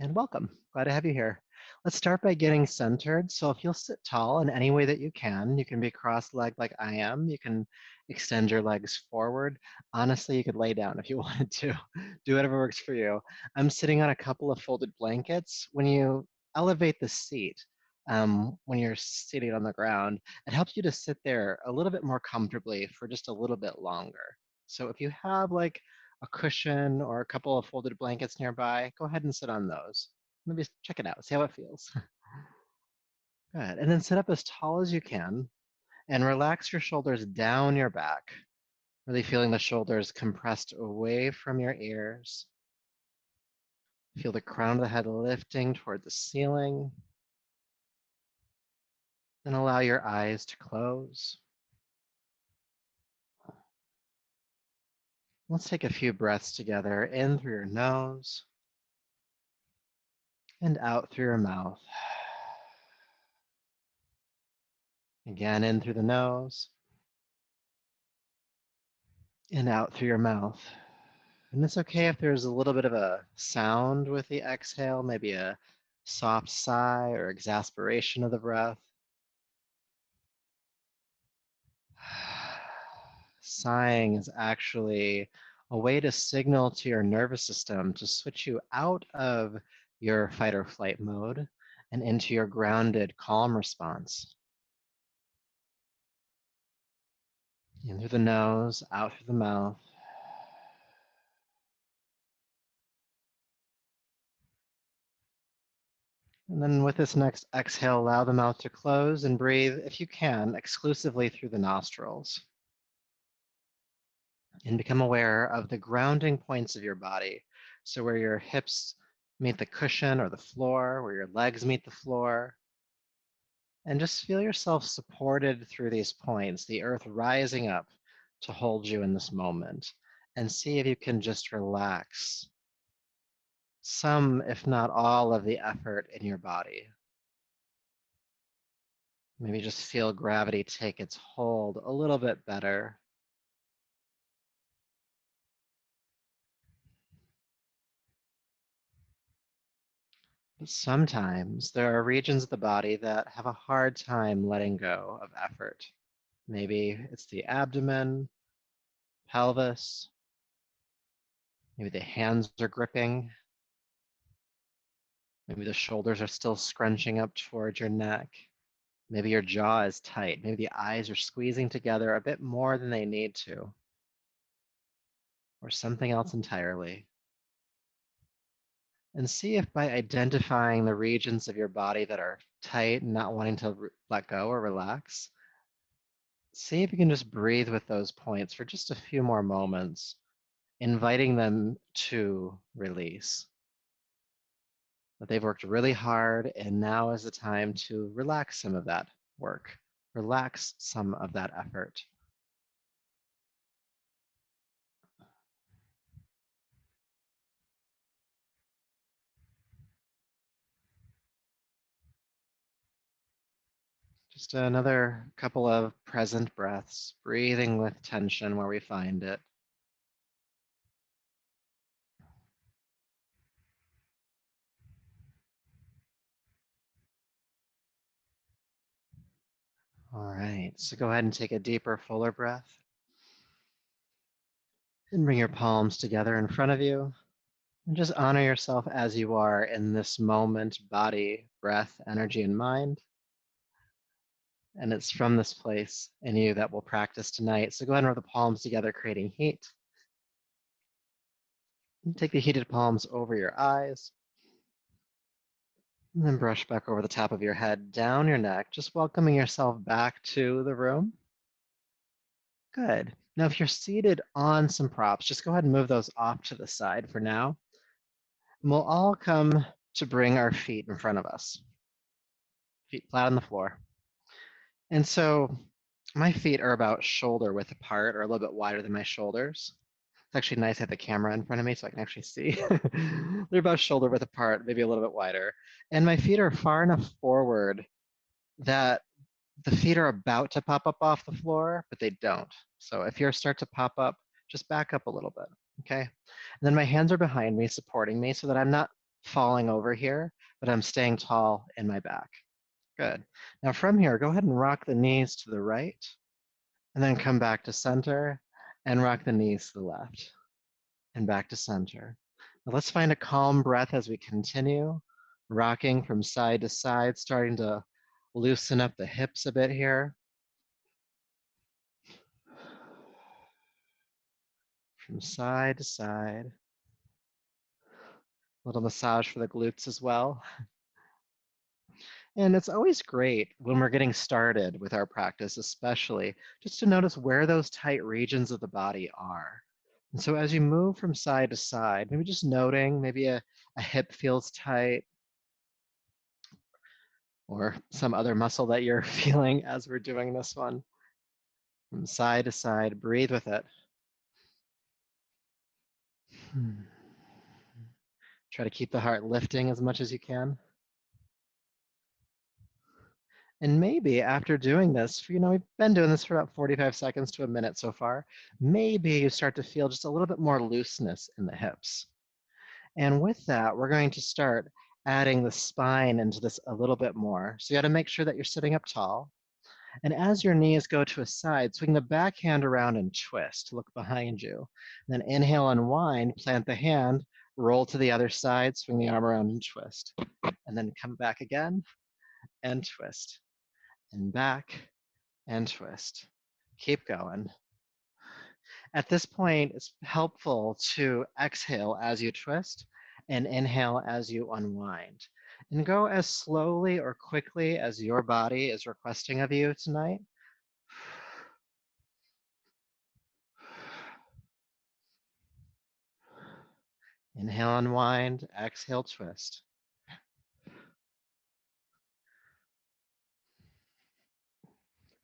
And welcome. Glad to have you here. Let's start by getting centered. So if you'll sit tall in any way that you can be cross-legged like I am. You can extend your legs forward. Honestly, you could lay down if you wanted to. Do whatever works for you. I'm sitting on a couple of folded blankets. When you elevate the seat, when you're sitting on the ground, it helps you to sit there a little bit more comfortably for just a little bit longer. So if you have like a cushion or a couple of folded blankets nearby, go ahead and sit on those. Maybe check it out, see how it feels. Good. And then sit up as tall as you can and relax your shoulders down your back, really feeling the shoulders compressed away from your ears. Feel the crown of the head lifting toward the ceiling. Then allow your eyes to close. Let's take a few breaths together, in through your nose and out through your mouth. Again, in through the nose and out through your mouth. And it's okay if there's a little bit of a sound with the exhale, maybe a soft sigh or exasperation of the breath. Sighing is actually a way to signal to your nervous system to switch you out of your fight or flight mode and into your grounded, calm response. In through the nose, out through the mouth. And then with this next exhale, allow the mouth to close and breathe, if you can, exclusively through the nostrils. And become aware of the grounding points of your body. So where your hips meet the cushion or the floor, where your legs meet the floor. And just feel yourself supported through these points, the earth rising up to hold you in this moment. And see if you can just relax some, if not all, of the effort in your body. Maybe just feel gravity take its hold a little bit better. But sometimes there are regions of the body that have a hard time letting go of effort. Maybe it's the abdomen, pelvis. Maybe the hands are gripping. Maybe the shoulders are still scrunching up towards your neck. Maybe your jaw is tight. Maybe the eyes are squeezing together a bit more than they need to. Or something else entirely. And see if by identifying the regions of your body that are tight and not wanting to let go or relax, see if you can just breathe with those points for just a few more moments, inviting them to release. That they've worked really hard, and now is the time to relax some of that work, relax some of that effort. Just another couple of present breaths, breathing with tension where we find it. All right, so go ahead and take a deeper, fuller breath. And bring your palms together in front of you. And just honor yourself as you are in this moment, body, breath, energy, and mind. And it's from this place in you that we'll practice tonight. So go ahead and rub the palms together, creating heat. And take the heated palms over your eyes. And then brush back over the top of your head, down your neck, just welcoming yourself back to the room. Good. Now, if you're seated on some props, just go ahead and move those off to the side for now. And we'll all come to bring our feet in front of us. Feet flat on the floor. And so my feet are about shoulder width apart, or a little bit wider than my shoulders. It's actually nice to have the camera in front of me so I can actually see. They're about shoulder width apart, maybe a little bit wider. And my feet are far enough forward that the feet are about to pop up off the floor, but they don't. So if yours start to pop up, just back up a little bit, okay? And then my hands are behind me, supporting me so that I'm not falling over here, but I'm staying tall in my back. Good. Now from here, go ahead and rock the knees to the right, and then come back to center and rock the knees to the left and back to center. Now let's find a calm breath as we continue, rocking from side to side, starting to loosen up the hips a bit here. From side to side. A little massage for the glutes as well. And it's always great when we're getting started with our practice, especially just to notice where those tight regions of the body are. And so as you move from side to side, maybe just noting maybe a hip feels tight or some other muscle that you're feeling as we're doing this one. From side to side, breathe with it. Try to keep the heart lifting as much as you can. And maybe after doing this, we've been doing this for about 45 seconds to a minute so far, maybe you start to feel just a little bit more looseness in the hips. And with that, we're going to start adding the spine into this a little bit more. So you got to make sure that you're sitting up tall. And as your knees go to a side, swing the back hand around and twist, look behind you. And then inhale, unwind, plant the hand, roll to the other side, swing the arm around and twist. And then come back again and twist. And back and twist. Keep going. At this point, it's helpful to exhale as you twist and inhale as you unwind. And go as slowly or quickly as your body is requesting of you tonight. Inhale, unwind, exhale, twist.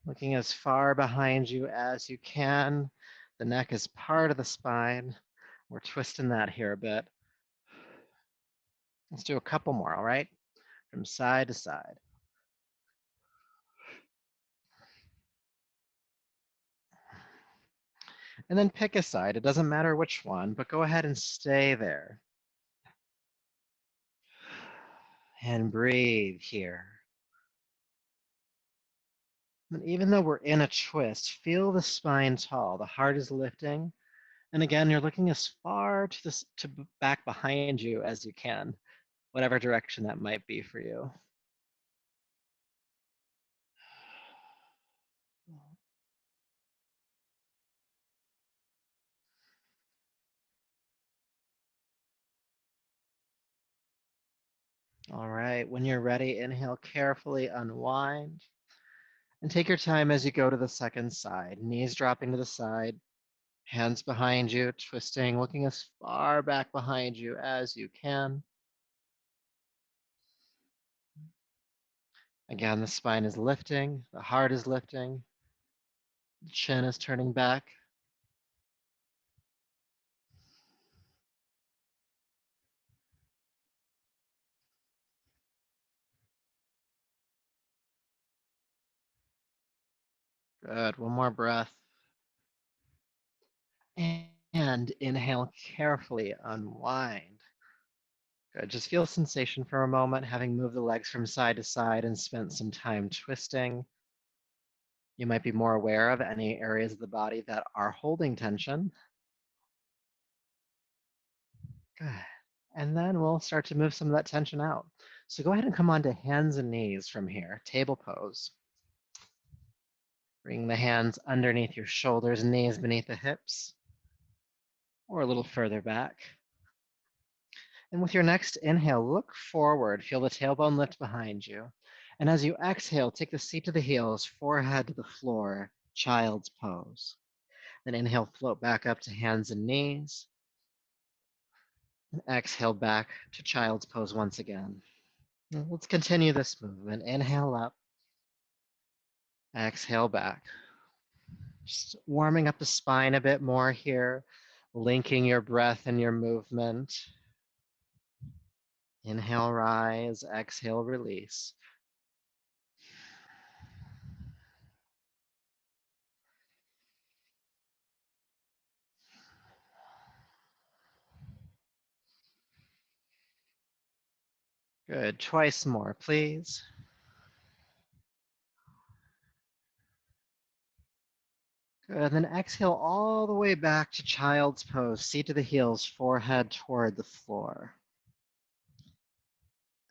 Looking as far behind you as you can. The neck is part of the spine. We're twisting that here a bit. Let's do a couple more, all right? From side to side. And then pick a side. It doesn't matter which one, but go ahead and stay there. And breathe here. And even though we're in a twist, feel the spine tall. The heart is lifting. And again, you're looking as far to back behind you as you can, whatever direction that might be for you. All right, when you're ready, inhale carefully, unwind, and take your time as you go to the second side. Knees dropping to the side, hands behind you, twisting, looking as far back behind you as you can. Again, the spine is lifting, the heart is lifting, the chin is turning back. Good, one more breath. And inhale carefully, unwind. Good, just feel sensation for a moment, having moved the legs from side to side and spent some time twisting. You might be more aware of any areas of the body that are holding tension. Good. And then we'll start to move some of that tension out. So go ahead and come onto hands and knees from here, table pose. Bring the hands underneath your shoulders, knees beneath the hips, or a little further back. And with your next inhale, look forward, feel the tailbone lift behind you. And as you exhale, take the seat to the heels, forehead to the floor, child's pose. Then inhale, float back up to hands and knees. And exhale back to child's pose once again. Now let's continue this movement. Inhale up, exhale back. Just warming up the spine a bit more here, linking your breath and your movement. Inhale, rise, exhale, release. Good. Twice more, please. Good. Then exhale all the way back to child's pose. Seat to the heels, forehead toward the floor.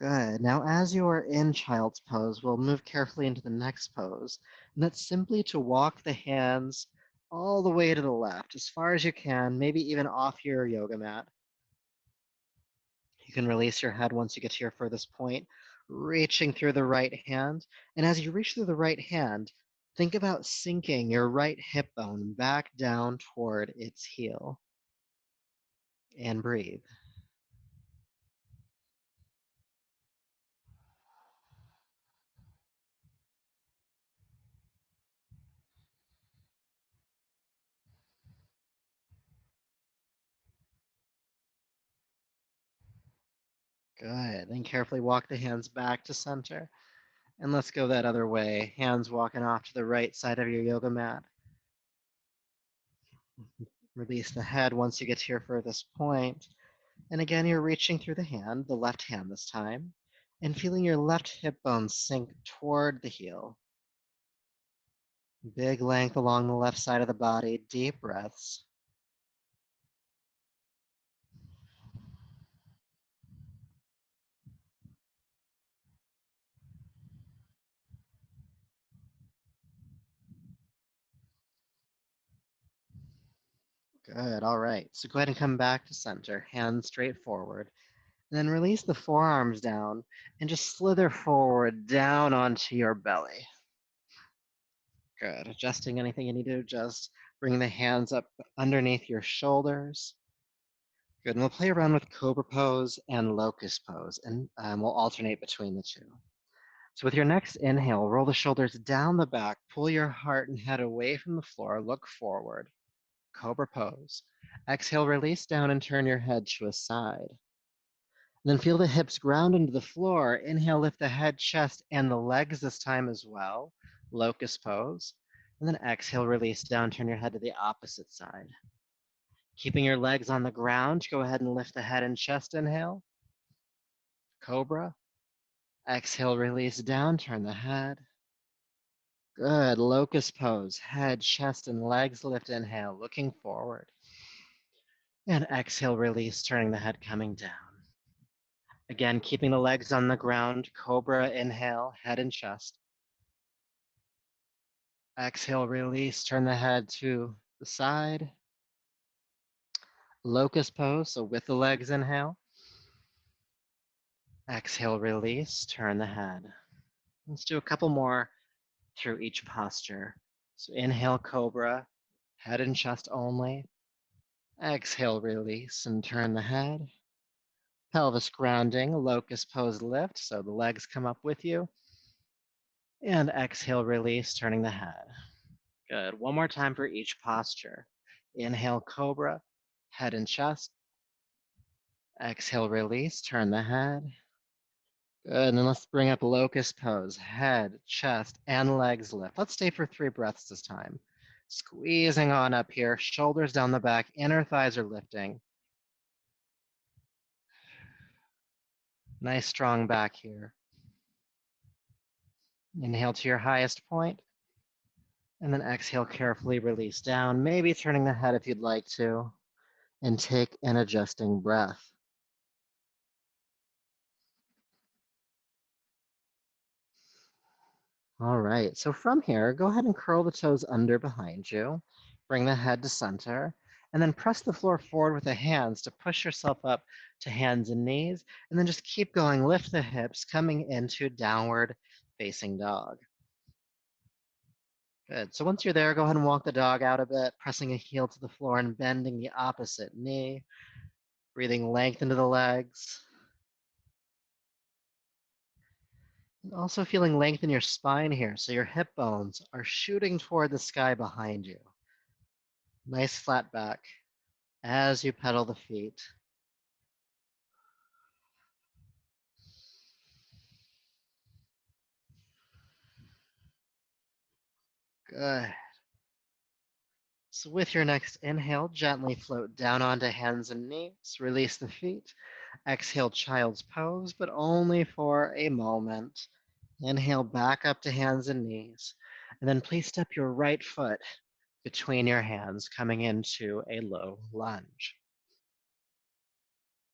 Good. Now, as you are in child's pose, we'll move carefully into the next pose. And that's simply to walk the hands all the way to the left, as far as you can, maybe even off your yoga mat. You can release your head once you get to your furthest point, reaching through the right hand. And as you reach through the right hand, think about sinking your right hip bone back down toward its heel. And breathe. Good. Then carefully walk the hands back to center. And let's go that other way. Hands walking off to the right side of your yoga mat. Release the head once you get to your furthest point. And again, you're reaching through the hand, the left hand this time, and feeling your left hip bone sink toward the heel. Big length along the left side of the body, deep breaths. Good, all right. So go ahead and come back to center, hands straight forward. And then release the forearms down and just slither forward down onto your belly. Good. Adjusting anything you need to adjust. Bring the hands up underneath your shoulders. Good. And we'll play around with cobra pose and locust pose, and we'll alternate between the two. So with your next inhale, roll the shoulders down the back, pull your heart and head away from the floor, look forward. Cobra pose. Exhale, release down and turn your head to a side. Then feel the hips ground into the floor. Inhale, lift the head, chest, and the legs this time as well. Locust pose. And then exhale, release down, turn your head to the opposite side. Keeping your legs on the ground, go ahead and lift the head and chest. Inhale. Cobra. Exhale, release down, turn the head. Good. Locust pose. Head, chest, and legs lift. Inhale, looking forward. And exhale, release, turning the head coming down. Again, keeping the legs on the ground. Cobra, inhale, head and chest. Exhale, release, turn the head to the side. Locust pose, so with the legs, inhale. Exhale, release, turn the head. Let's do a couple more through each posture. So inhale, cobra, head and chest only. Exhale, release, and turn the head. Pelvis grounding, locust pose lift, so the legs come up with you. And exhale, release, turning the head. Good. One more time for each posture. Inhale, cobra, head and chest. Exhale, release, turn the head. Good, and then let's bring up locust pose. Head, chest, and legs lift. Let's stay for 3 breaths this time. Squeezing on up here, shoulders down the back, inner thighs are lifting. Nice strong back here. Inhale to your highest point, and then exhale, carefully release down, maybe turning the head if you'd like to, and take an adjusting breath. All right, so from here, go ahead and curl the toes under behind you. Bring the head to center, and then press the floor forward with the hands to push yourself up to hands and knees, and then just keep going. Lift the hips, coming into downward facing dog. Good. So once you're there, go ahead and walk the dog out a bit, pressing a heel to the floor and bending the opposite knee. Breathing length into the legs. And also feeling length in your spine here, so your hip bones are shooting toward the sky behind you. Nice flat back as you pedal the feet. Good. So with your next inhale, gently float down onto hands and knees. Release the feet. Exhale, child's pose, but only for a moment. Inhale back up to hands and knees. And then please step your right foot between your hands, coming into a low lunge.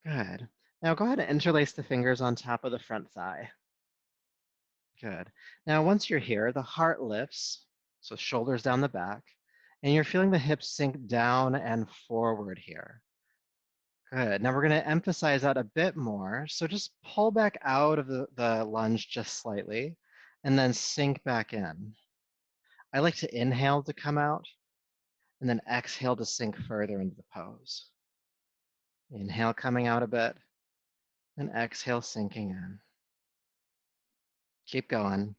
Good. Now go ahead and interlace the fingers on top of the front thigh. Good. Now, once you're here, the heart lifts, so shoulders down the back, and you're feeling the hips sink down and forward here. Good. Now we're going to emphasize that a bit more. So just pull back out of the lunge just slightly, and then sink back in. I like to inhale to come out, and then exhale to sink further into the pose. Inhale coming out a bit, and exhale sinking in. Keep going.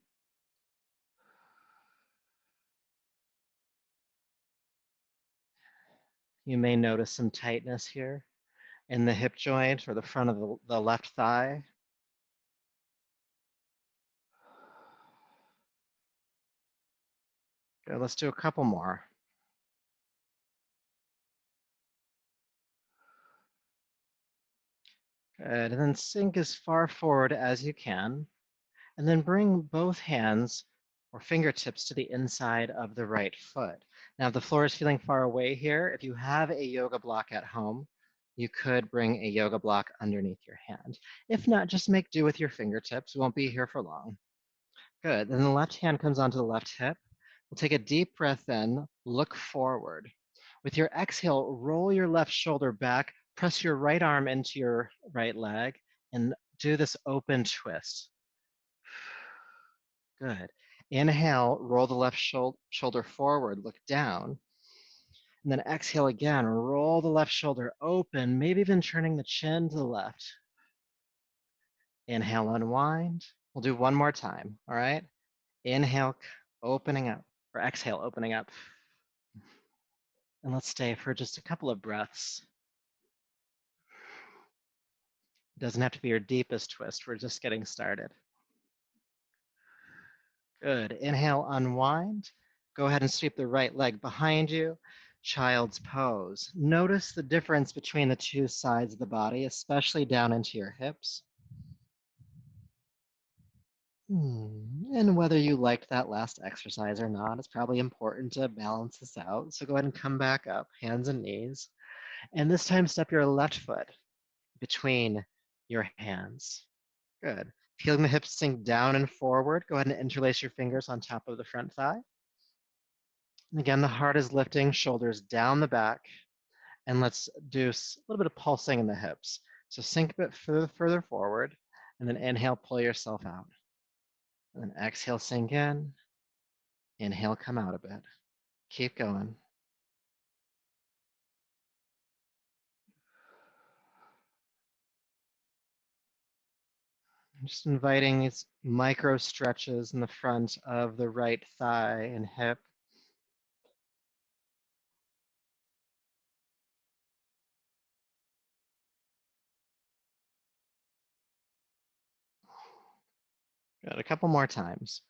You may notice some tightness here in the hip joint or the front of the left thigh. Good, let's do a couple more. Good, and then sink as far forward as you can, and then bring both hands or fingertips to the inside of the right foot. Now, if the floor is feeling far away here, if you have a yoga block at home, you could bring a yoga block underneath your hand. If not, just make do with your fingertips. We won't be here for long. Good, then the left hand comes onto the left hip. We'll take a deep breath in, look forward. With your exhale, roll your left shoulder back, press your right arm into your right leg, and do this open twist. Good. Inhale, roll the left shoulder forward, look down. And then exhale again, roll the left shoulder open, maybe even turning the chin to the left. Inhale, unwind. We'll do one more time, all right? Inhale, opening up, or exhale, opening up. And let's stay for just a couple of breaths. It doesn't have to be your deepest twist. We're just getting started. Good. Inhale, unwind. Go ahead and sweep the right leg behind you. Child's pose. Notice the difference between the two sides of the body, especially down into your hips. And whether you liked that last exercise or not, it's probably important to balance this out. So go ahead and come back up, hands and knees. And this time, step your left foot between your hands. Good. Feeling the hips sink down and forward. Go ahead and interlace your fingers on top of the front thigh. And again, the heart is lifting, shoulders down the back. And let's do a little bit of pulsing in the hips. So sink a bit further forward, and then inhale, pull yourself out. And then exhale, sink in. Inhale, come out a bit. Keep going. Just inviting these micro stretches in the front of the right thigh and hip. Good, a couple more times.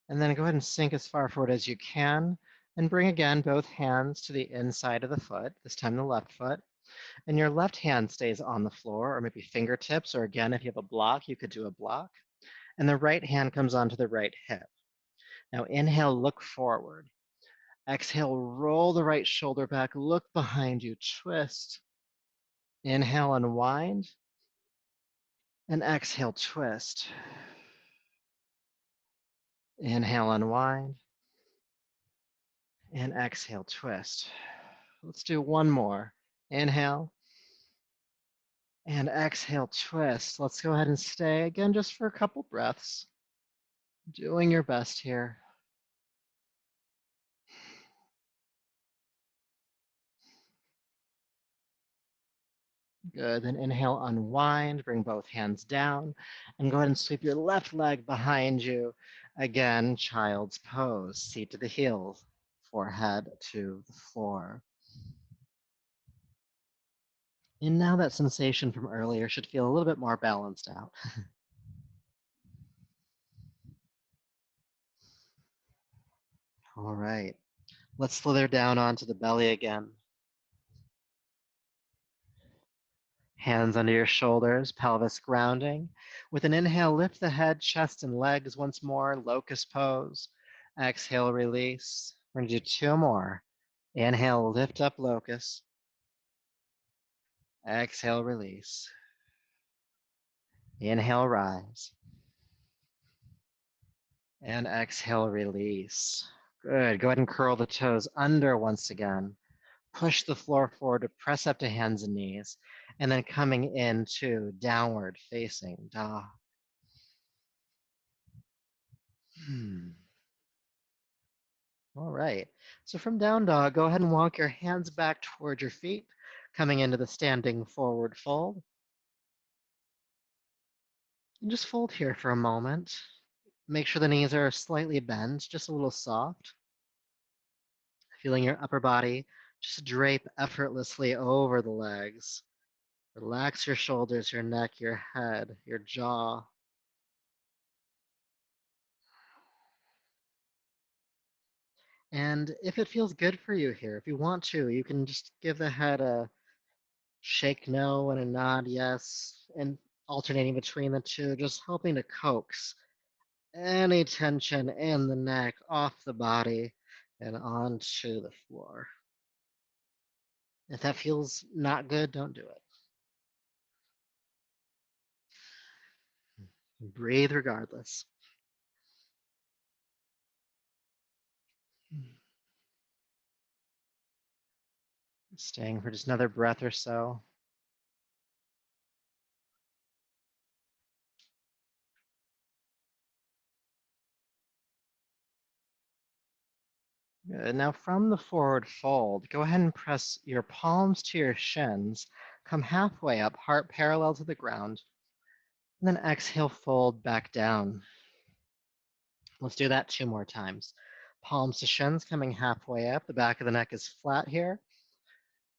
And then go ahead and sink as far forward as you can, and bring again both hands to the inside of the foot, this time the left foot. And your left hand stays on the floor, or maybe fingertips, or again, if you have a block, you could do a block. And the right hand comes onto the right hip. Now inhale, look forward. Exhale, roll the right shoulder back, look behind you, twist. Inhale, unwind. And exhale, twist. Inhale, unwind. And exhale, twist. Let's do one more. Inhale. And exhale, twist. Let's go ahead and stay again just for a couple breaths. Doing your best here. Good, then inhale, unwind, bring both hands down, and go ahead and sweep your left leg behind you. Again, child's pose, seat to the heels, forehead to the floor. And now that sensation from earlier should feel a little bit more balanced out. All right. Let's slither down onto the belly again. Hands under your shoulders, pelvis grounding. With an inhale, lift the head, chest, and legs once more, locust pose. Exhale, release. We're gonna do two more. Inhale, lift up locust. Exhale, release. Inhale, rise. And exhale, release. Good. Go ahead and curl the toes under once again. Push the floor forward to press up to hands and knees. And then coming into downward facing dog. All right. So from down dog, go ahead and walk your hands back toward your feet, coming into the standing forward fold. And just fold here for a moment. Make sure the knees are slightly bent, just a little soft. Feeling your upper body just drape effortlessly over the legs. Relax your shoulders, your neck, your head, your jaw. And if it feels good for you here, if you want to, you can just give the head a shake no and a nod yes, and alternating between the two, just helping to coax any tension in the neck off the body and onto the floor. If that feels not good, don't do it. Breathe regardless. Staying for just another breath or so. Good. Now from the forward fold, go ahead and press your palms to your shins. Come halfway up, heart parallel to the ground. And then exhale, fold back down. Let's do that two more times. Palms to shins, coming halfway up. The back of the neck is flat here.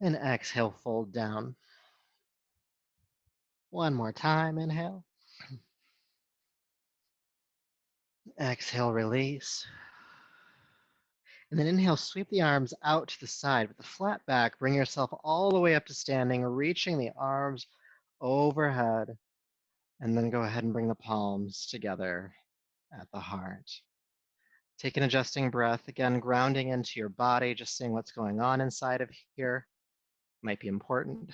And exhale, fold down. One more time, inhale. Exhale, release. And then inhale, sweep the arms out to the side with the flat back. Bring yourself all the way up to standing, reaching the arms overhead. And then go ahead and bring the palms together at the heart. Take an adjusting breath, again, grounding into your body, just seeing what's going on inside of here. Might be important.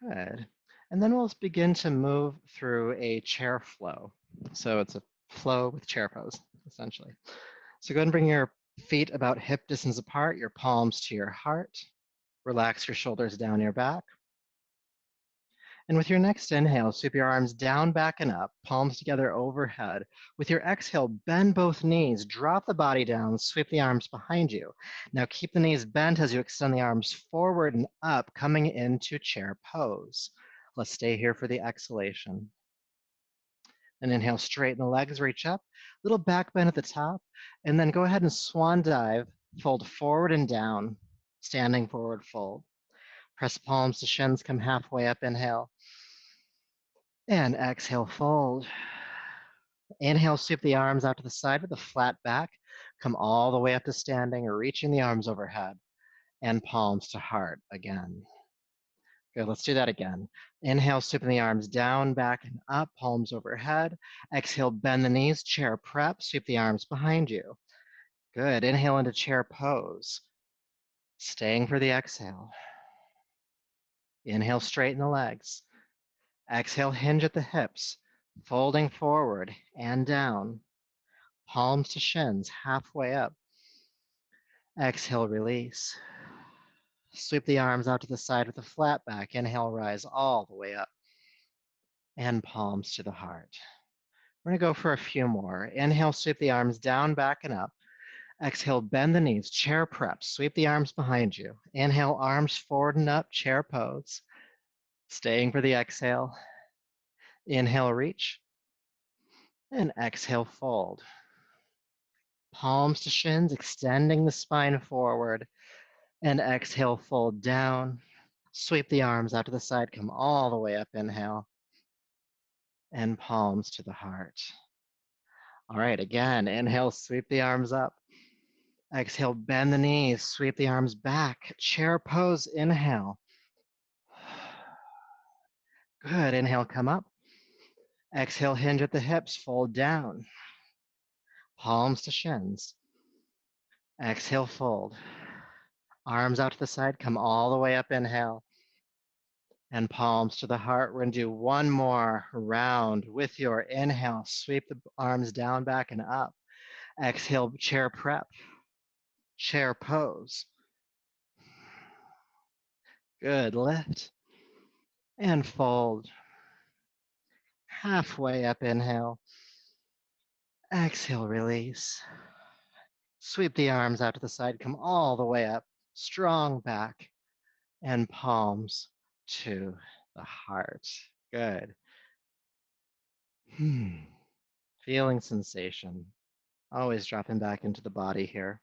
Good. And then we'll begin to move through a chair flow. So it's a flow with chair pose, essentially. So go ahead and bring your feet about hip distance apart, your palms to your heart. Relax your shoulders down your back. And with your next inhale, sweep your arms down, back, and up, palms together overhead. With your exhale, bend both knees, drop the body down, sweep the arms behind you. Now keep the knees bent as you extend the arms forward and up, coming into chair pose. Let's stay here for the exhalation. And inhale, straighten the legs, reach up, little back bend at the top, and then go ahead and swan dive, fold forward and down, standing forward fold. Press palms to shins, come halfway up, inhale. And exhale, fold. Inhale, sweep the arms out to the side with a flat back. Come all the way up to standing, reaching the arms overhead. And palms to heart again. Good, let's do that again. Inhale, sweeping the arms down, back, and up, palms overhead. Exhale, bend the knees, chair prep, sweep the arms behind you. Good, inhale into chair pose. Staying for the exhale. Inhale, straighten the legs. Exhale, hinge at the hips, folding forward and down. Palms to shins, halfway up. Exhale, release. Sweep the arms out to the side with a flat back. Inhale, rise all the way up. And palms to the heart. We're going to go for a few more. Inhale, sweep the arms down, back, and up. Exhale, bend the knees, chair prep. Sweep the arms behind you. Inhale, arms forward and up, chair pose. Staying for the exhale. Inhale, reach. And exhale, fold. Palms to shins, extending the spine forward. And exhale, fold down. Sweep the arms out to the side, come all the way up, inhale. And palms to the heart. All right, again, inhale, sweep the arms up. Exhale, bend the knees, sweep the arms back. Chair pose, inhale. Good, inhale, come up. Exhale, hinge at the hips, fold down. Palms to shins. Exhale, fold. Arms out to the side, come all the way up, inhale. And palms to the heart. We're gonna do one more round with your inhale. Sweep the arms down, back, and up. Exhale, chair prep, chair pose. Good, lift and fold. Halfway up, inhale. Exhale, release. Sweep the arms out to the side, come all the way up. Strong back and palms to the heart. Good. Feeling sensation. Always dropping back into the body here.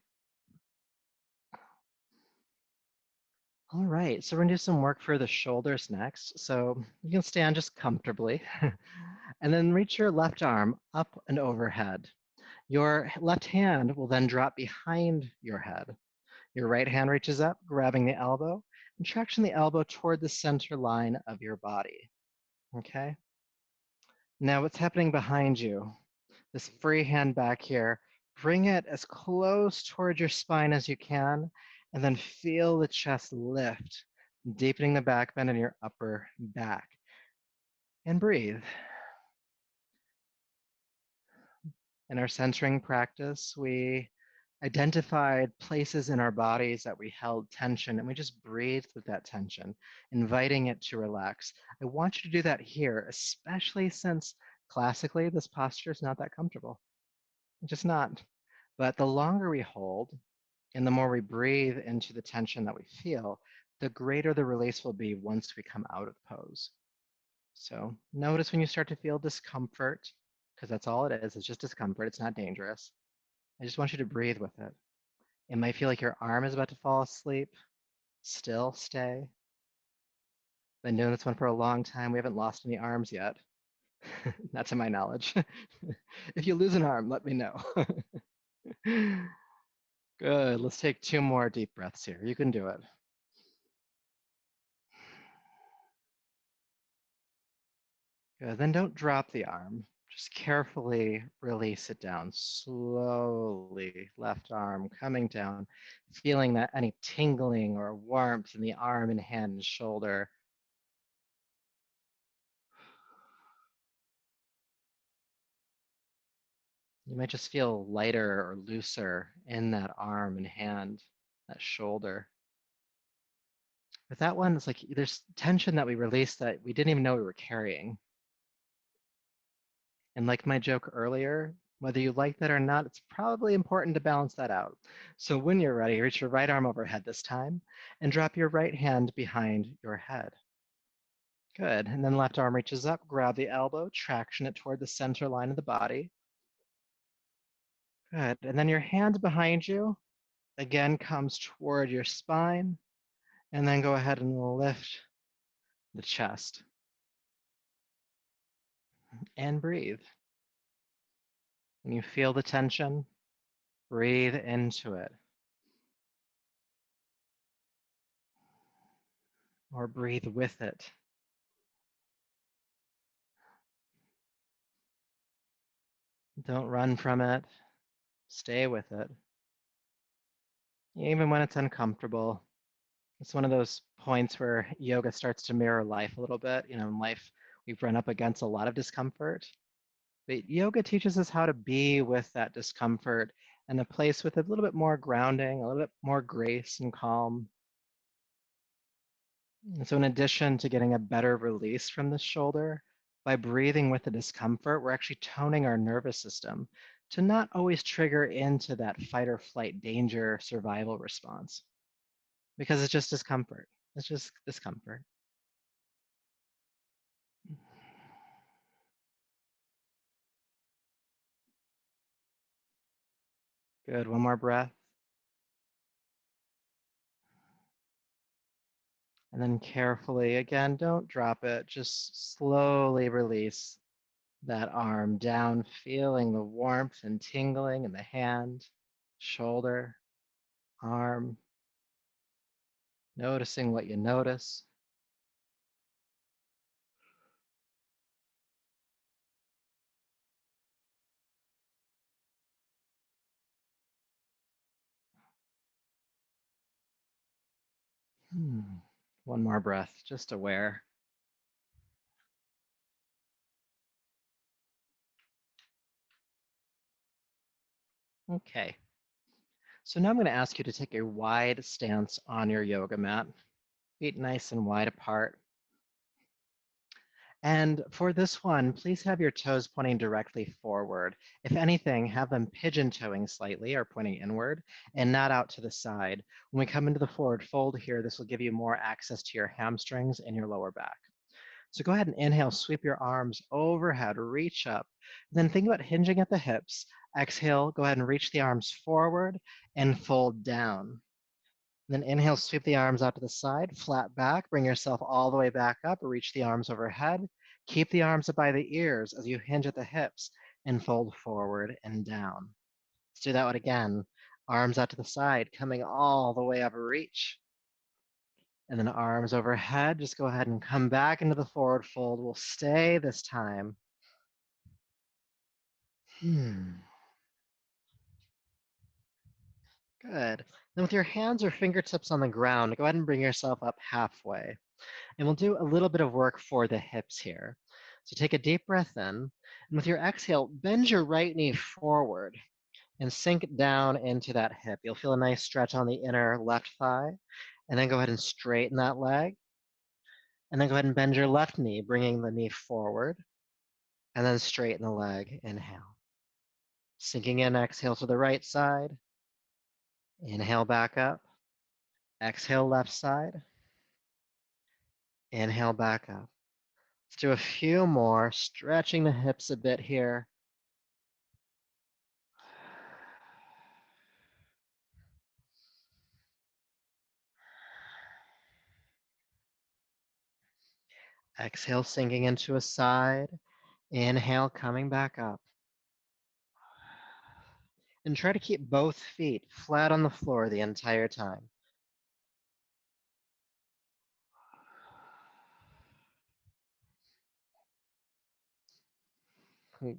All right, so we're gonna do some work for the shoulders next. So you can stand just comfortably and then reach your left arm up and overhead. Your left hand will then drop behind your head. Your right hand reaches up, grabbing the elbow and traction the elbow toward the center line of your body. Okay. Now what's happening behind you? This free hand back here, bring it as close toward your spine as you can, and then feel the chest lift, deepening the back bend in your upper back. And breathe. In our centering practice, we identified places in our bodies that we held tension, and we just breathed with that tension, inviting it to relax. I want you to do that here, especially since classically this posture is not that comfortable. It's just not. But the longer we hold and the more we breathe into the tension that we feel, the greater the release will be once we come out of the pose. So notice when you start to feel discomfort, because that's all it is, it's just discomfort, it's not dangerous. I just want you to breathe with it. It might feel like your arm is about to fall asleep. Still stay. Been doing this one for a long time. We haven't lost any arms yet. Not to my knowledge. If you lose an arm, let me know. Good. Let's take two more deep breaths here. You can do it. Good. Then don't drop the arm. Just carefully release it down. Slowly, left arm coming down, feeling that any tingling or warmth in the arm and hand and shoulder. You might just feel lighter or looser in that arm and hand, that shoulder. With that one, it's like there's tension that we released that we didn't even know we were carrying. And like my joke earlier, whether you like that or not, it's probably important to balance that out. So when you're ready, reach your right arm overhead this time and drop your right hand behind your head. Good. And then left arm reaches up, grab the elbow, traction it toward the center line of the body. Good. And then your hand behind you again comes toward your spine. And then go ahead and lift the chest and breathe. When you feel the tension, breathe into it or breathe with it. Don't run from it. Stay with it. Even when it's uncomfortable. It's one of those points where yoga starts to mirror life a little bit. You know, in life, we've run up against a lot of discomfort. But yoga teaches us how to be with that discomfort in a place with a little bit more grounding, a little bit more grace and calm. And so in addition to getting a better release from the shoulder, by breathing with the discomfort, we're actually toning our nervous system to not always trigger into that fight or flight danger survival response because it's just discomfort. It's just discomfort. Good. One more breath. And then carefully, again, don't drop it. Just slowly release That arm down, feeling the warmth and tingling in the hand, shoulder, arm, noticing what you notice. One more breath, just aware. Okay. So now I'm going to ask you to take a wide stance on your yoga mat, feet nice and wide apart. And for this one, please have your toes pointing directly forward. If anything, have them pigeon toeing slightly or pointing inward and not out to the side. When we come into the forward fold here, this will give you more access to your hamstrings and your lower back. So go ahead and inhale, sweep your arms overhead, reach up. Then think about hinging at the hips. Exhale, go ahead and reach the arms forward and fold down. Then inhale, sweep the arms out to the side, flat back, bring yourself all the way back up, reach the arms overhead. Keep the arms up by the ears as you hinge at the hips and fold forward and down. Let's do that one again. Arms out to the side, coming all the way up, reach. And then arms overhead, just go ahead and come back into the forward fold. We'll stay this time. Good. Then with your hands or fingertips on the ground, go ahead and bring yourself up halfway. And we'll do a little bit of work for the hips here. So take a deep breath in, and with your exhale, bend your right knee forward and sink it down into that hip. You'll feel a nice stretch on the inner left thigh, and then go ahead and straighten that leg. And then go ahead and bend your left knee, bringing the knee forward, and then straighten the leg. Inhale. Sinking in, exhale to the right side. Inhale back up. Exhale left side. Inhale back up. Let's do a few more, stretching the hips a bit here. Exhale, sinking into a side. Inhale, coming back up. And try to keep both feet flat on the floor the entire time.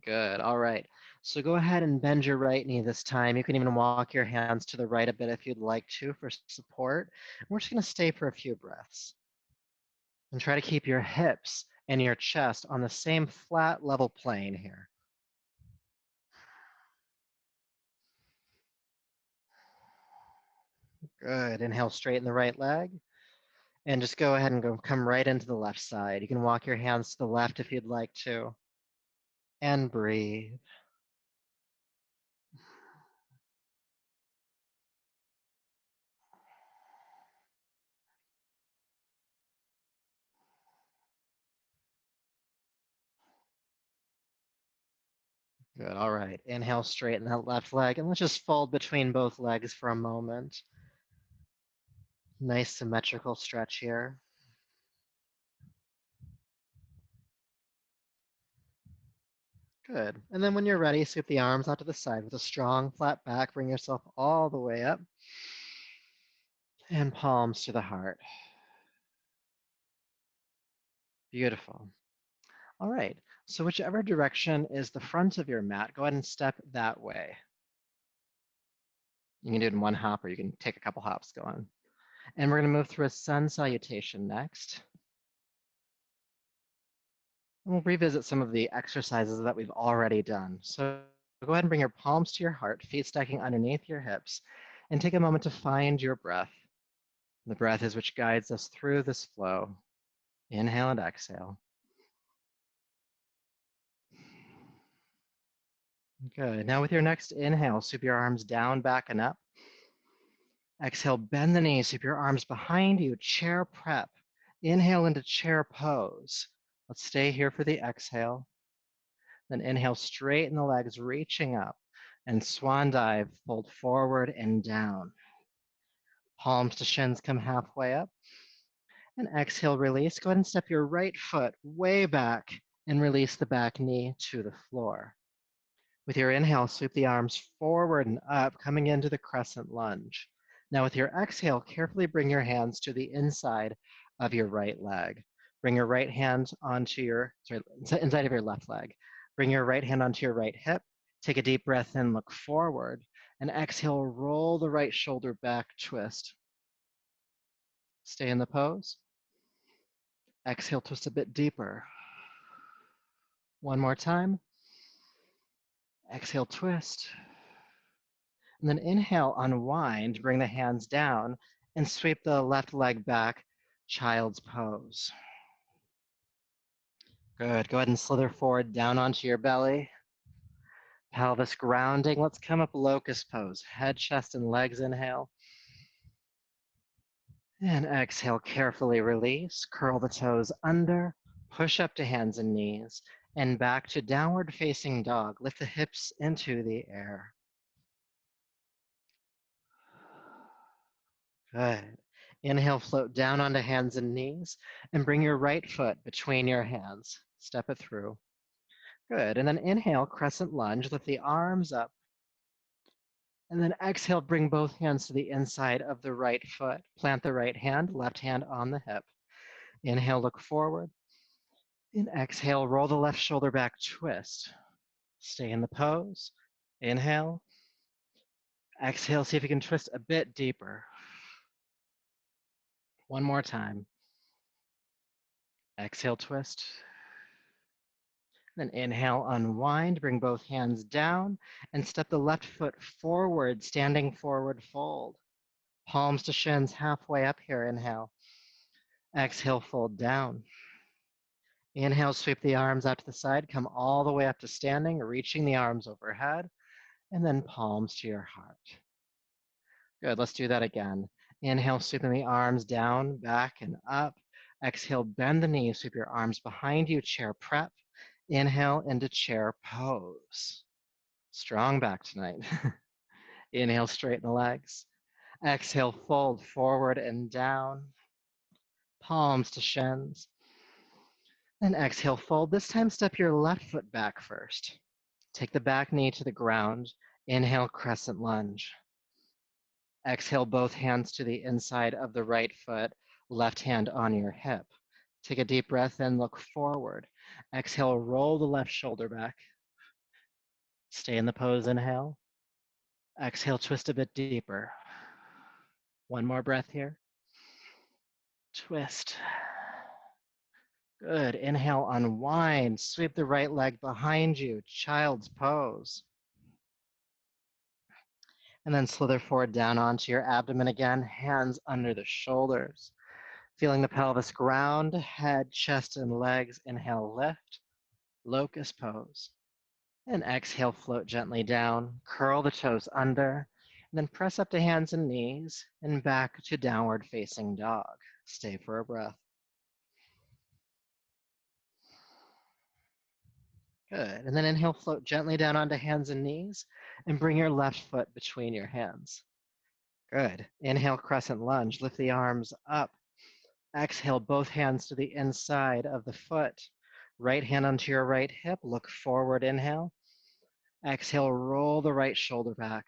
Good. All right. So go ahead and bend your right knee this time. You can even walk your hands to the right a bit if you'd like to for support. We're just going to stay for a few breaths. And try to keep your hips and your chest on the same flat level plane here. Good. Inhale, straighten the right leg. And just go ahead and come right into the left side. You can walk your hands to the left if you'd like to. And breathe. Good. All right. Inhale, straighten that left leg. And let's just fold between both legs for a moment. Nice symmetrical stretch here. Good. And then when you're ready, scoop the arms out to the side with a strong flat back. Bring yourself all the way up. And palms to the heart. Beautiful. All right. So whichever direction is the front of your mat, go ahead and step that way. You can do it in one hop or you can take a couple hops going. And we're going to move through a sun salutation next. And we'll revisit some of the exercises that we've already done. So go ahead and bring your palms to your heart, feet stacking underneath your hips, and take a moment to find your breath. The breath is which guides us through this flow. Inhale and exhale. Good. Now with your next inhale, sweep your arms down, back, and up. Exhale, bend the knees, sweep your arms behind you, chair prep. Inhale into chair pose. Let's stay here for the exhale. Then inhale, straighten the legs, reaching up. And swan dive, fold forward and down. Palms to shins, come halfway up. And exhale, release. Go ahead and step your right foot way back And release the back knee to the floor. With your inhale, sweep the arms forward and up, coming into the crescent lunge. Now with your exhale, carefully bring your hands to the inside of your right leg. Bring your right hand onto inside of your left leg. Bring your right hand onto your right hip. Take a deep breath in, look forward, and exhale, roll the right shoulder back, twist. Stay in the pose. Exhale, twist a bit deeper. One more time. Exhale, twist. And then inhale, unwind, bring the hands down, and sweep the left leg back, child's pose. Good. Go ahead and slither forward down onto your belly. Pelvis grounding. Let's come up locust pose. Head, chest, and legs inhale. And exhale, carefully release. Curl the toes under. Push up to hands and knees. And back to downward facing dog. Lift the hips into the air. Good. Inhale, float down onto hands and knees, and bring your right foot between your hands. Step it through. Good. And then inhale, crescent lunge. Lift the arms up. And then exhale, bring both hands to the inside of the right foot. Plant the right hand, left hand on the hip. Inhale, look forward. And exhale, roll the left shoulder back, twist. Stay in the pose. Inhale. Exhale, see if you can twist a bit deeper. One more time. Exhale, twist. Then inhale, unwind, bring both hands down, and step the left foot forward, standing forward fold. Palms to shins, halfway up here, inhale. Exhale, fold down. Inhale, sweep the arms out to the side, come all the way up to standing, reaching the arms overhead, and then palms to your heart. Good, let's do that again. Inhale, sweeping the arms down, back, and up. Exhale, bend the knees, sweep your arms behind you, chair prep. Inhale into chair pose. Strong back tonight. Inhale, straighten the legs. Exhale, fold forward and down. Palms to shins. And exhale, fold. This time, step your left foot back first. Take the back knee to the ground. Inhale, crescent lunge. Exhale, both hands to the inside of the right foot, left hand on your hip. Take a deep breath in, look forward. Exhale, roll the left shoulder back. Stay in the pose, inhale. Exhale, twist a bit deeper. One more breath here. Twist. Good. Inhale, unwind. Sweep the right leg behind you, child's pose. And then slither forward down onto your abdomen again, hands under the shoulders. Feeling the pelvis ground, head, chest, and legs. Inhale, lift, locust pose. And exhale, float gently down, curl the toes under, and then press up to hands and knees and back to downward facing dog. Stay for a breath. Good. And then inhale, float gently down onto hands and knees and bring your left foot between your hands. Good. Inhale, crescent lunge. Lift the arms up. Exhale, both hands to the inside of the foot. Right hand onto your right hip. Look forward, inhale. Exhale, roll the right shoulder back.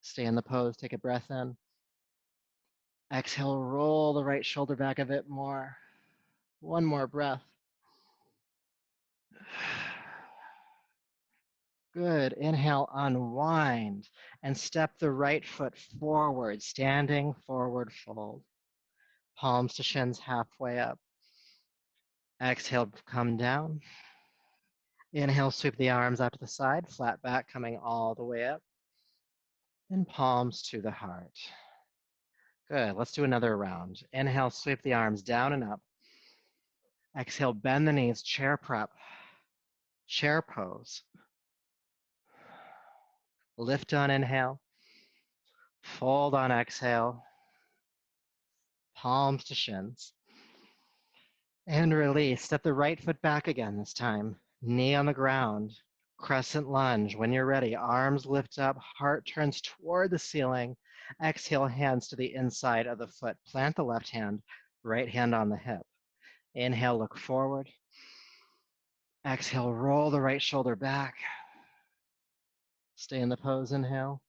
Stay in the pose, take a breath in. Exhale, roll the right shoulder back a bit more. One more breath. Good. Inhale, unwind, and step the right foot forward, standing forward fold. Palms to shins, halfway up. Exhale, come down. Inhale, sweep the arms out to the side, flat back coming all the way up. And palms to the heart. Good. Let's do another round. Inhale, sweep the arms down and up. Exhale, bend the knees, chair prep. Chair pose. Lift on inhale. Fold on exhale. Palms to shins. And release. Step the right foot back again this time. Knee on the ground. Crescent lunge. When you're ready, arms lift up, heart turns toward the ceiling. Exhale, hands to the inside of the foot. Plant the left hand, right hand on the hip. Inhale, look forward. Exhale, roll the right shoulder back. Stay in the pose, inhale.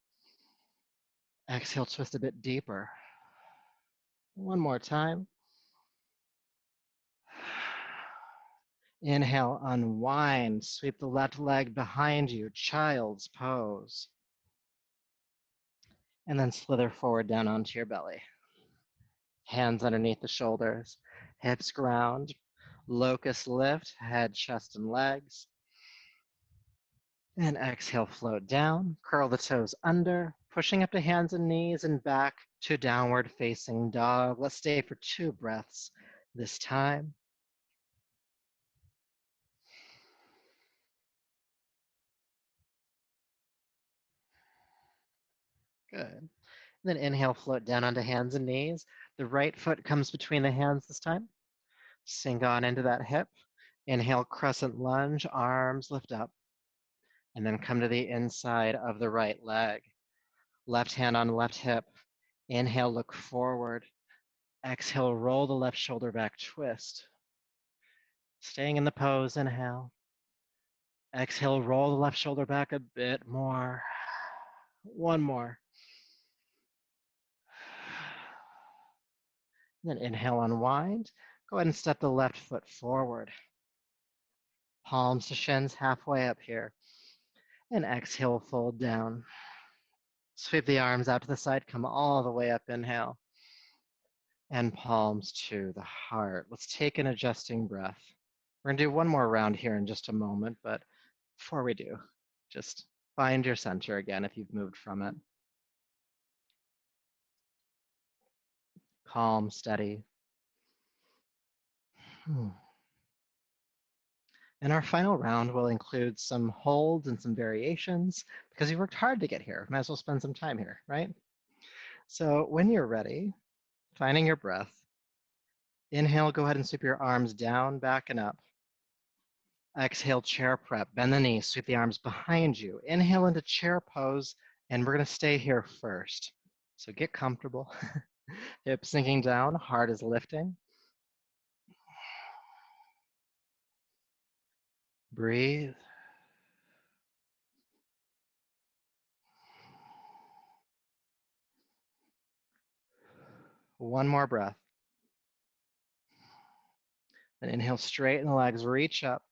Exhale, twist a bit deeper. One more time. Inhale, unwind. Sweep the left leg behind you, child's pose. And then slither forward down onto your belly. Hands underneath the shoulders, hips ground, locust lift, head, chest, and legs. And exhale, float down, curl the toes under, pushing up to hands and knees and back to downward facing dog. Let's stay for 2 breaths this time. Good. Then inhale, float down onto hands and knees. The right foot comes between the hands this time. Sink on into that hip. Inhale, crescent lunge, arms lift up. And then come to the inside of the right leg. Left hand on left hip. Inhale, look forward. Exhale, roll the left shoulder back, twist. Staying in the pose, inhale. Exhale, roll the left shoulder back a bit more. One more. Then inhale, unwind. Go ahead and step the left foot forward. Palms to shins halfway up here. And exhale, fold down. Sweep the arms out to the side, come all the way up, inhale. And palms to the heart. Let's take an adjusting breath. We're gonna do one more round here in just a moment, but before we do, just find your center again if you've moved from it. Calm, steady. And our final round will include some holds and some variations because you worked hard to get here. Might as well spend some time here, right? So when you're ready, finding your breath, inhale, go ahead and sweep your arms down, back and up. Exhale, chair prep, bend the knees, sweep the arms behind you. Inhale into chair pose, and we're gonna stay here first. So get comfortable. Hips sinking down, heart is lifting. Breathe. One more breath. And inhale, straighten the legs, reach up.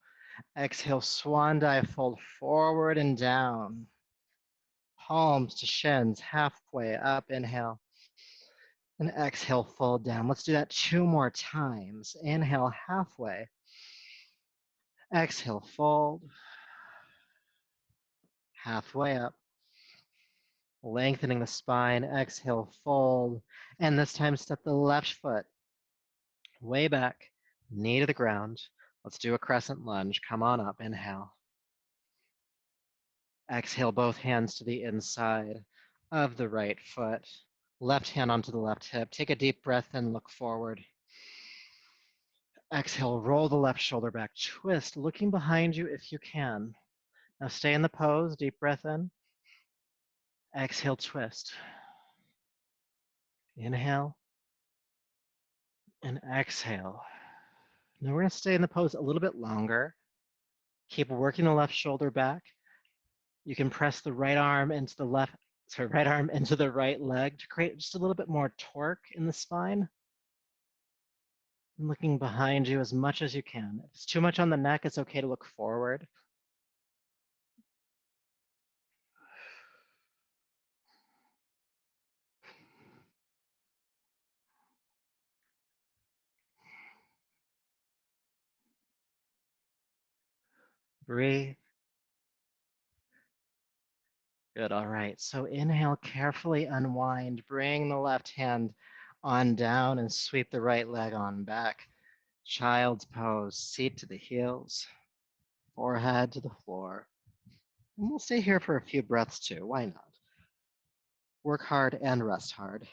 Exhale, swan dive, fold forward and down. Palms to shins, halfway up, inhale. And exhale, fold down. Let's do that 2 more times. Inhale, halfway. Exhale, fold. Halfway up. Lengthening the spine, exhale, fold. And this time, step the left foot way back, knee to the ground. Let's do a crescent lunge. Come on up, inhale. Exhale, both hands to the inside of the right foot. Left hand onto the left hip. Take a deep breath and look forward. Exhale, roll the left shoulder back. Twist, looking behind you if you can. Now stay in the pose, deep breath in. Exhale, twist. Inhale and exhale. Now we're gonna stay in the pose a little bit longer. Keep working the left shoulder back. You can press the right arm into the right arm into the right leg to create just a little bit more torque in the spine. And looking behind you as much as you can. If it's too much on the neck, it's okay to look forward. Breathe. Good, all right. So inhale, carefully unwind. Bring the left hand on down and sweep the right leg on back. Child's pose, seat to the heels, forehead to the floor. And we'll stay here for a few breaths too, why not? Work hard and rest hard.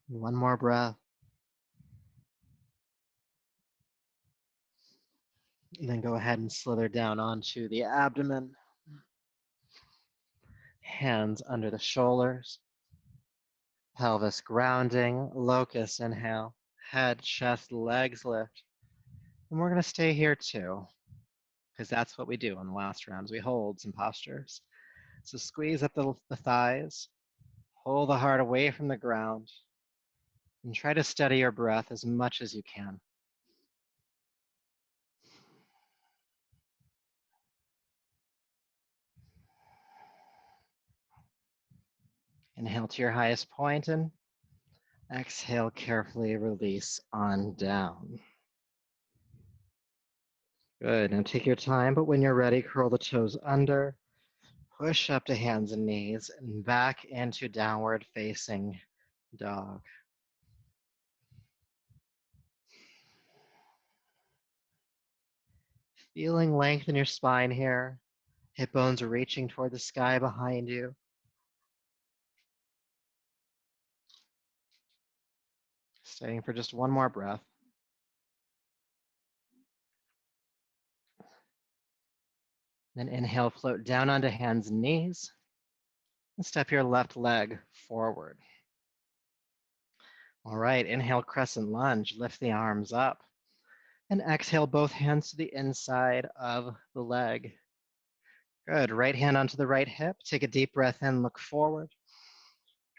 One more breath. And then go ahead and slither down onto the abdomen. Hands under the shoulders. Pelvis grounding, locust inhale, head, chest, legs lift. And we're gonna stay here too, because that's what we do in the last rounds. We hold some postures. So squeeze up the thighs, pull the heart away from the ground, and try to steady your breath as much as you can. Inhale to your highest point and exhale, carefully release on down. Good, now take your time, but when you're ready, curl the toes under, push up to hands and knees, and back into downward facing dog. Feeling length in your spine here, hip bones are reaching toward the sky behind you. Staying for just one more breath. Then inhale, float down onto hands and knees, and step your left leg forward. All right, inhale, crescent lunge, lift the arms up, and exhale, both hands to the inside of the leg. Good, right hand onto the right hip, take a deep breath in, look forward.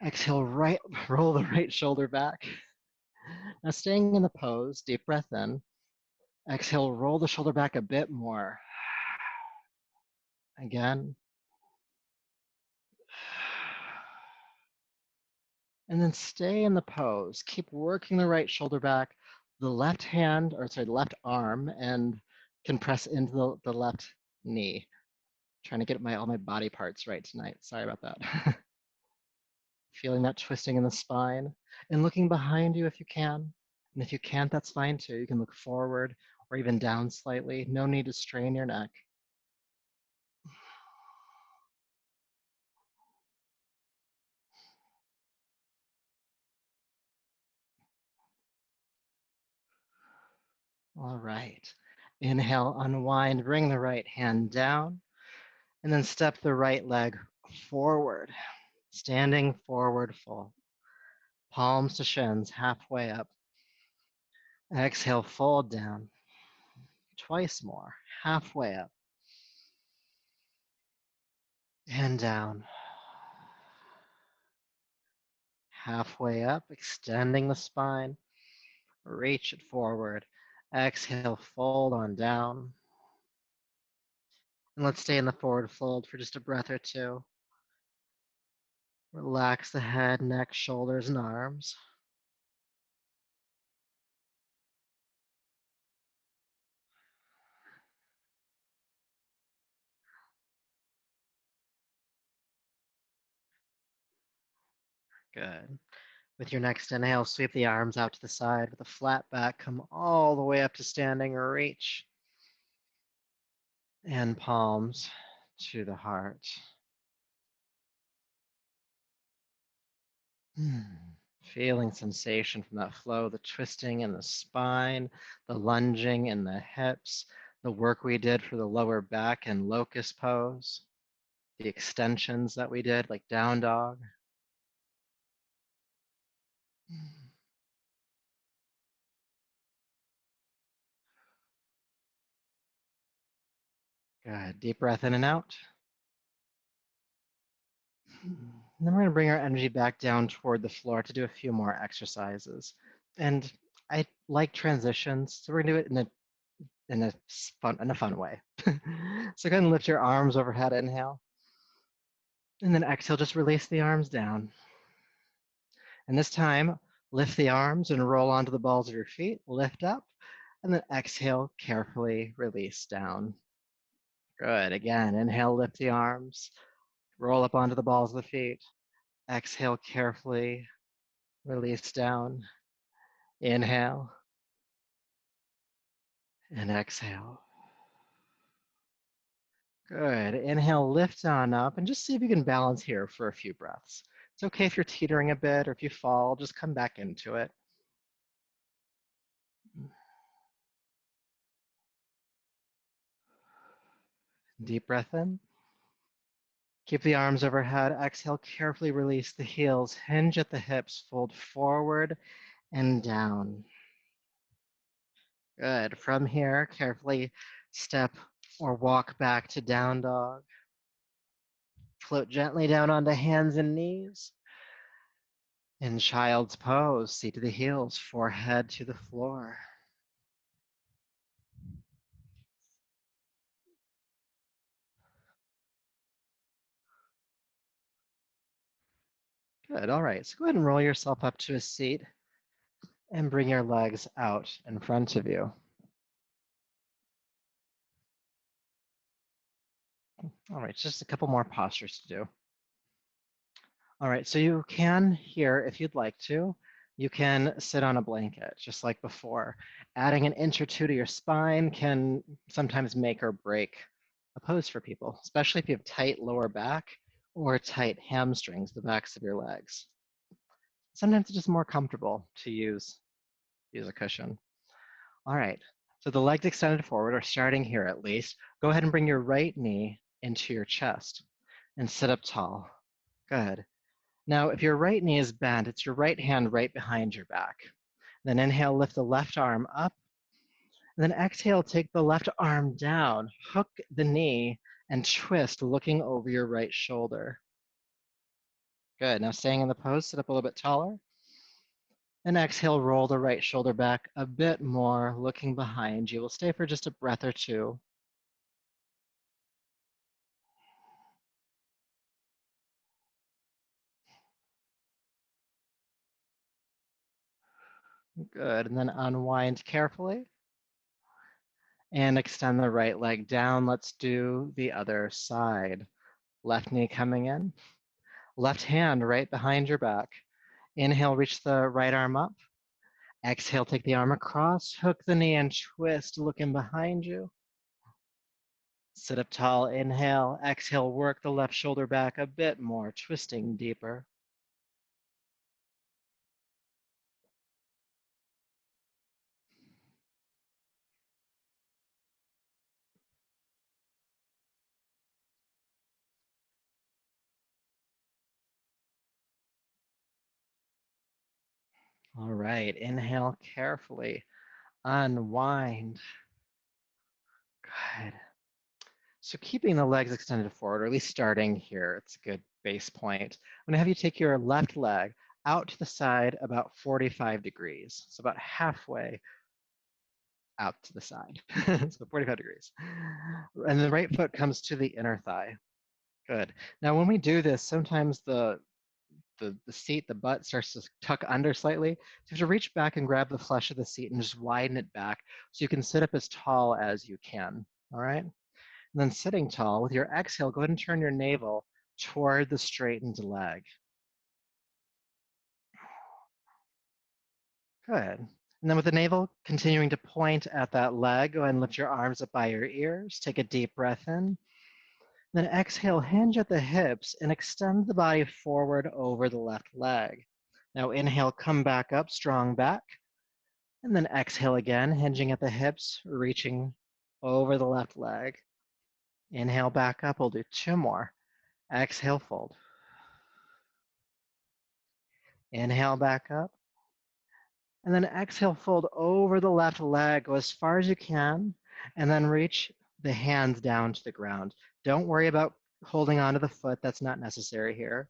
Exhale, right, roll the right shoulder back. Now staying in the pose, deep breath in. Exhale, roll the shoulder back a bit more. Again. And then stay in the pose. Keep working the right shoulder back. The left hand, or sorry, the left arm, and can press into the left knee. Trying to get all my body parts right tonight. Sorry about that. Feeling that twisting in the spine and looking behind you if you can. And if you can't, that's fine too. You can look forward or even down slightly. No need to strain your neck. All right. Inhale, unwind, bring the right hand down, and then step the right leg forward, standing forward full. Palms to shins, halfway up. Exhale, fold down. Twice more, halfway up. And down. Halfway up, extending the spine. Reach it forward. Exhale, fold on down. And let's stay in the forward fold for just a breath or two. Relax the head, neck, shoulders, and arms. Good. With your next inhale, sweep the arms out to the side with a flat back. Come all the way up to standing or reach. And palms to the heart. Feeling sensation from that flow, the twisting in the spine, the lunging in the hips, the work we did for the lower back and locust pose, the extensions that we did like down dog. Good. Deep breath in and out. And then we're going to bring our energy back down toward the floor to do a few more exercises. And I like transitions, so we're going to do it in a fun way. So go ahead and lift your arms overhead, inhale. And then exhale, just release the arms down. And this time, lift the arms and roll onto the balls of your feet, lift up, and then exhale, carefully release down. Good. Again, inhale, lift the arms, roll up onto the balls of the feet. Exhale, carefully release down. Inhale and exhale. Good. Inhale, lift on up, and just see if you can balance here for a few breaths. It's okay if you're teetering a bit or if you fall, just come back into it. Deep breath in Keep the arms overhead. Exhale, carefully release the heels. Hinge at the hips, fold forward and down. Good. From here, carefully step or walk back to down dog. Float gently down onto hands and knees. In child's pose, seat to the heels, forehead to the floor. Good. All right. So go ahead and roll yourself up to a seat and bring your legs out in front of you. All right. Just a couple more postures to do. All right. So you can here, if you'd like to, you can sit on a blanket just like before. Adding an inch or two to your spine can sometimes make or break a pose for people, especially if you have tight lower back or tight hamstrings, the backs of your legs. Sometimes it's just more comfortable to use a cushion. All right, so the legs extended forward, or starting here at least. Go ahead and bring your right knee into your chest and sit up tall. Good. Now, if your right knee is bent, it's your right hand right behind your back. Then inhale, lift the left arm up. And then exhale, take the left arm down, hook the knee, and twist, looking over your right shoulder. Good. Now, staying in the pose, sit up a little bit taller. And exhale, roll the right shoulder back a bit more, looking behind you. We'll stay for just a breath or two. Good. And then unwind carefully and extend the right leg down. Let's do the other side. Left knee coming in, left hand right behind your back. Inhale, reach the right arm up. Exhale, take the arm across, hook the knee and twist, looking behind you. Sit up tall, inhale, exhale, work the left shoulder back a bit more, twisting deeper. All right, inhale carefully, unwind. Good. So keeping the legs extended forward, or at least starting here, it's a good base point. I'm gonna have you take your left leg out to the side about 45 degrees. So about halfway out to the side, so 45 degrees. And the right foot comes to the inner thigh. Good. Now, when we do this, sometimes the seat, the butt starts to tuck under slightly. So you have to reach back and grab the flesh of the seat and just widen it back so you can sit up as tall as you can. All right. And then sitting tall, with your exhale, go ahead and turn your navel toward the straightened leg. Good. And then with the navel continuing to point at that leg, go ahead and lift your arms up by your ears. Take a deep breath in. Then exhale, hinge at the hips and extend the body forward over the left leg. Now inhale, come back up, strong back. And then exhale again, hinging at the hips, reaching over the left leg. Inhale back up, we'll do two more. Exhale, fold. Inhale back up. And then exhale, fold over the left leg, go as far as you can, and then reach the hands down to the ground. Don't worry about holding onto the foot, that's not necessary here.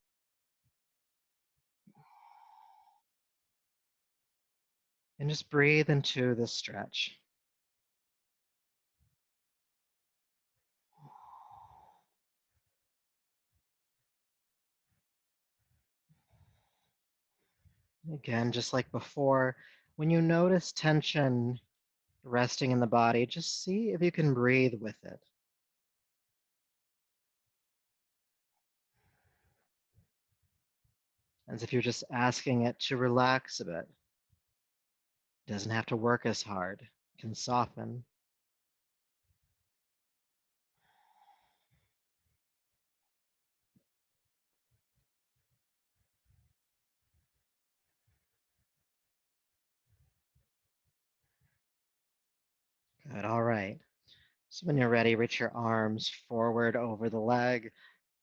And just breathe into this stretch. Again, just like before, when you notice tension resting in the body, just see if you can breathe with it. As if you're just asking it to relax a bit. It doesn't have to work as hard, it can soften. Good, all right. So when you're ready, reach your arms forward over the leg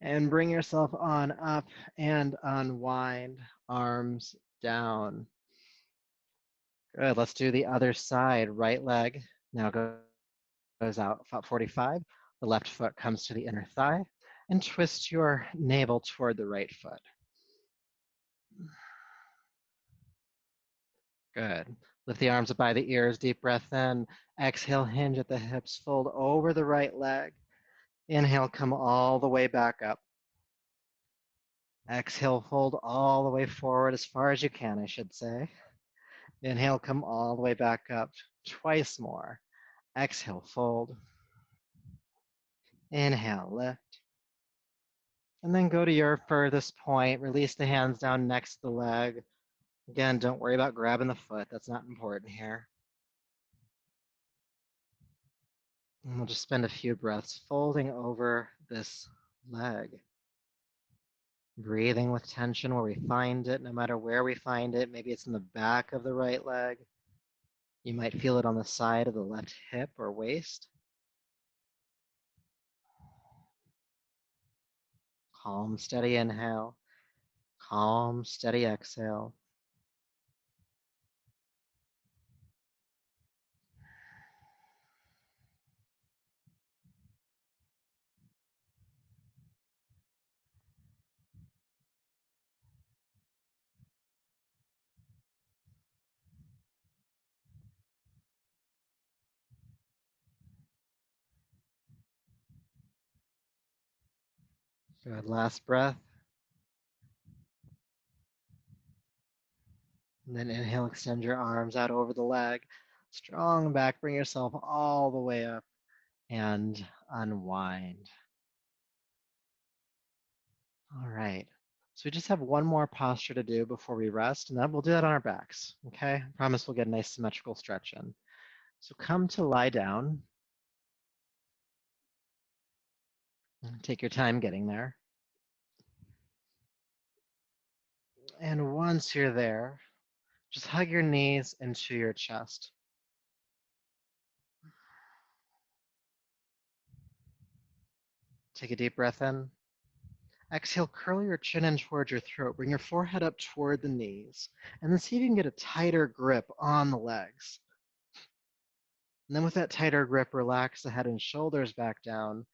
And bring yourself on up and unwind, arms down. Good, let's do the other side. Right leg now goes out about 45. The left foot comes to the inner thigh and twist your navel toward the right foot. Good. Lift the arms up by the ears, deep breath in. Exhale, hinge at the hips, fold over the right leg. Inhale, come all the way back up. Exhale, fold all the way forward as far as you can, I should say. Inhale, come all the way back up. Twice more. Exhale, fold. Inhale, lift. And then go to your furthest point. Release the hands down next to the leg. Again, don't worry about grabbing the foot. That's not important here. And we'll just spend a few breaths folding over this leg. Breathing with tension where we find it, no matter where we find it. Maybe it's in the back of the right leg. You might feel it on the side of the left hip or waist. Calm, steady inhale. Calm, steady exhale. Good, last breath. And then inhale, extend your arms out over the leg. Strong back, bring yourself all the way up and unwind. All right. So we just have one more posture to do before we rest, and then we'll do that on our backs, okay? I promise we'll get a nice symmetrical stretch in. So come to lie down. Take your time getting there. And once you're there, just hug your knees into your chest. Take a deep breath in. Exhale, curl your chin in towards your throat. Bring your forehead up toward the knees. And then see if you can get a tighter grip on the legs. And then with that tighter grip, relax the head and shoulders back down.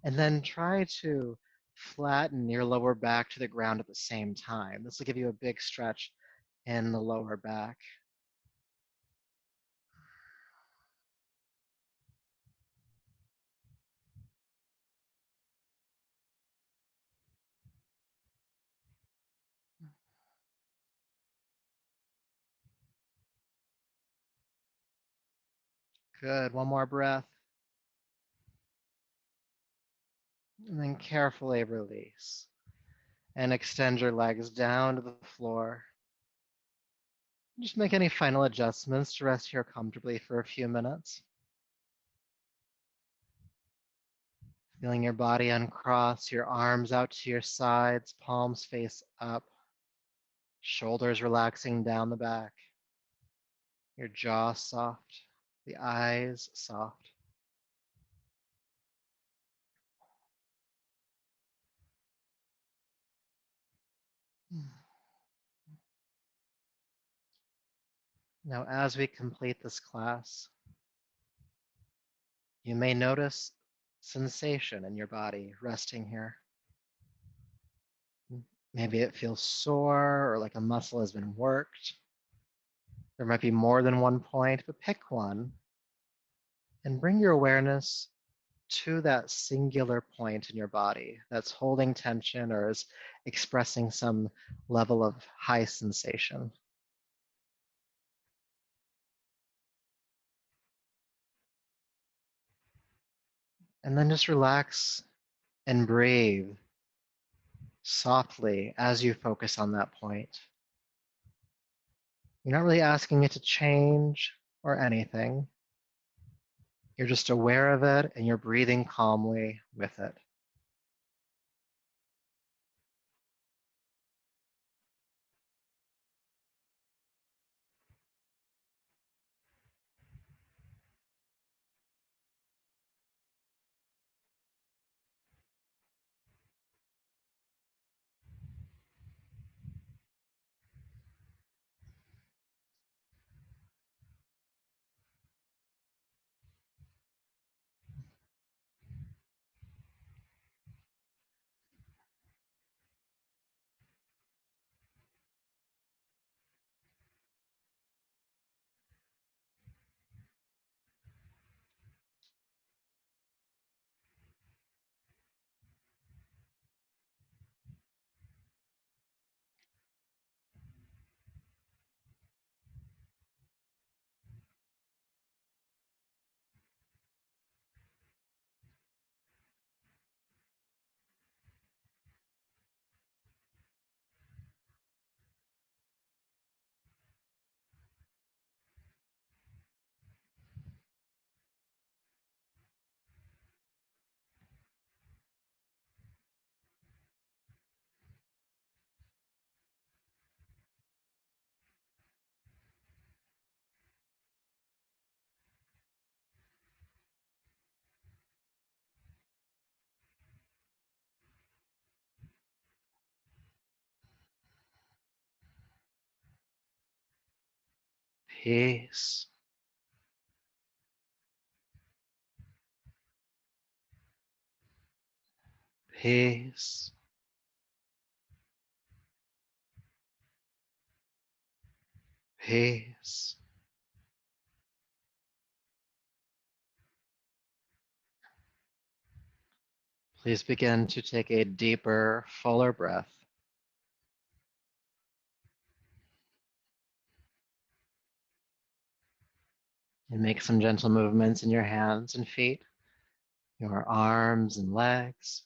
And then try to flatten your lower back to the ground at the same time. This will give you a big stretch in the lower back. Good. One more breath. And then carefully release. And extend your legs down to the floor. Just make any final adjustments to rest here comfortably for a few minutes. Feeling your body uncross, your arms out to your sides, palms face up, shoulders relaxing down the back, your jaw soft, the eyes soft. Now, as we complete this class, you may notice sensation in your body resting here. Maybe it feels sore or like a muscle has been worked. There might be more than one point, but pick one and bring your awareness to that singular point in your body that's holding tension or is expressing some level of high sensation. And then just relax and breathe softly as you focus on that point. You're not really asking it to change or anything. You're just aware of it and you're breathing calmly with it. peace, peace, peace. Please begin to take a deeper, fuller breath. And make some gentle movements in your hands and feet, your arms and legs.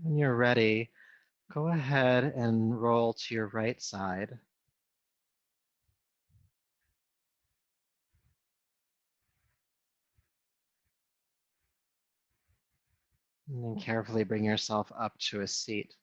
When you're ready, go ahead and roll to your right side. And then carefully bring yourself up to a seat.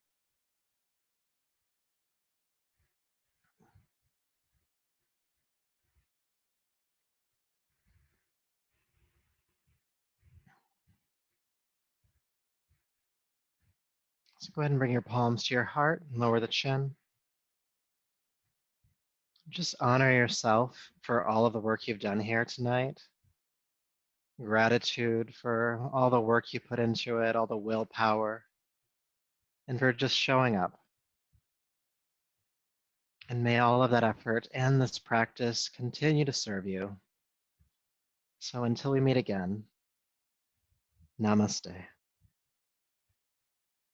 So go ahead and bring your palms to your heart and lower the chin. Just honor yourself for all of the work you've done here tonight. Gratitude for all the work you put into it, all the willpower, and for just showing up. And may all of that effort and this practice continue to serve you. So until we meet again, namaste.